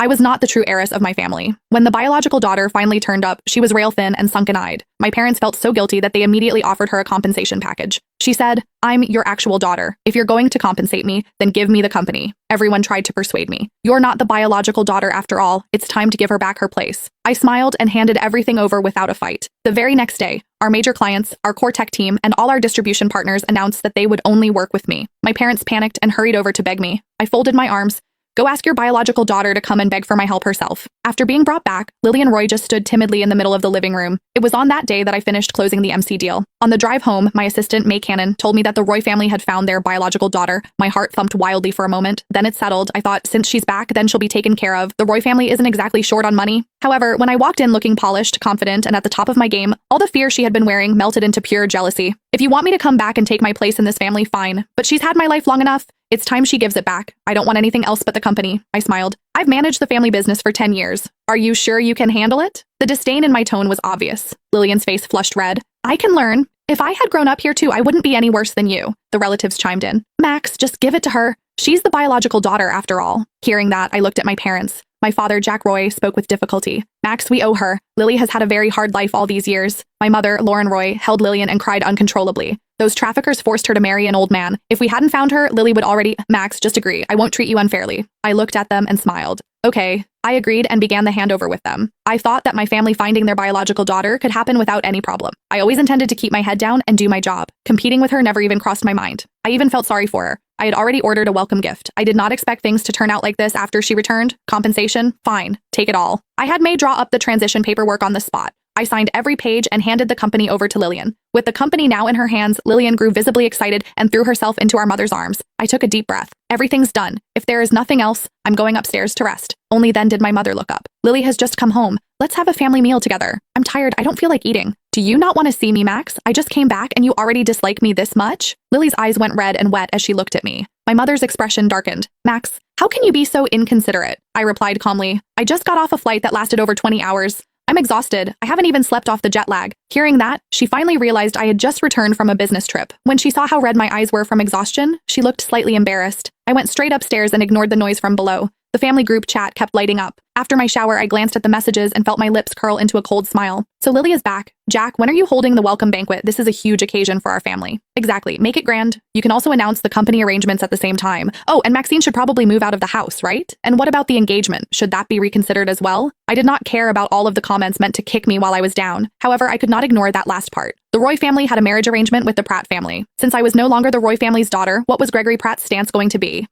I was not the true heiress of my family. When the biological daughter finally turned up, she was rail-thin and sunken-eyed. My parents felt so guilty that they immediately offered her a compensation package. She said, "I'm your actual daughter. If you're going to compensate me, then give me the company." Everyone tried to persuade me. "You're not the biological daughter after all. It's time to give her back her place." I smiled and handed everything over without a fight. The very next day, our major clients, our core tech team, and all our distribution partners announced that they would only work with me. My parents panicked and hurried over to beg me. I folded my arms. "Go ask your biological daughter to come and beg for my help herself." After being brought back, Lily and Roy just stood timidly in the middle of the living room. It was on that day that I finished closing the MC deal. On the drive home, my assistant, May Cannon, told me that the Roy family had found their biological daughter. My heart thumped wildly for a moment. Then it settled. I thought, since she's back, then she'll be taken care of. The Roy family isn't exactly short on money. However, when I walked in looking polished, confident, and at the top of my game, all the fear she had been wearing melted into pure jealousy. "If you want me to come back and take my place in this family, fine. But she's had my life long enough. It's time she gives it back. I don't want anything else but the company." I smiled. "I've managed the family business for 10 years. Are you sure you can handle it?" The disdain in my tone was obvious. Lillian's face flushed red. "I can learn. If I had grown up here too, I wouldn't be any worse than you." The relatives chimed in. "Max, just give it to her. She's the biological daughter after all." Hearing that, I looked at my parents. My father, Jack Roy, spoke with difficulty. "Max, we owe her. Lily has had a very hard life all these years." My mother, Lauren Roy, held Lillian and cried uncontrollably. "Those traffickers forced her to marry an old man. If we hadn't found her, Lily would already—" "Max, just agree. I won't treat you unfairly." I looked at them and smiled. "Okay." I agreed and began the handover with them. I thought that my family finding their biological daughter could happen without any problem. I always intended to keep my head down and do my job. Competing with her never even crossed my mind. I even felt sorry for her. I had already ordered a welcome gift. I did not expect things to turn out like this after she returned. Compensation? Fine. Take it all. I had May draw up the transition paperwork on the spot. I signed every page and handed the company over to Lillian. With the company now in her hands, Lillian grew visibly excited and threw herself into our mother's arms. I took a deep breath. Everything's done. If there is nothing else, I'm going upstairs to rest. Only then did my mother look up. "Lily has just come home. Let's have a family meal together. I'm tired. I don't feel like eating." "Do you not want to see me, Max? I just came back and you already dislike me this much?" Lily's eyes went red and wet as she looked at me. My mother's expression darkened. "Max, how can you be so inconsiderate?" I replied calmly. "I just got off a flight that lasted over 20 hours. I'm exhausted. I haven't even slept off the jet lag." Hearing that, she finally realized I had just returned from a business trip. When she saw how red my eyes were from exhaustion, she looked slightly embarrassed. I went straight upstairs and ignored the noise from below. The family group chat kept lighting up. After my shower, I glanced at the messages and felt my lips curl into a cold smile. "So Lily is back. Jack, when are you holding the welcome banquet? This is a huge occasion for our family." "Exactly. Make it grand. You can also announce the company arrangements at the same time. Oh, and Maxine should probably move out of the house, right? And what about the engagement? Should that be reconsidered as well?" I did not care about all of the comments meant to kick me while I was down. However, I could not ignore that last part. The Roy family had a marriage arrangement with the Pratt family. Since I was no longer the Roy family's daughter, what was Gregory Pratt's stance going to be?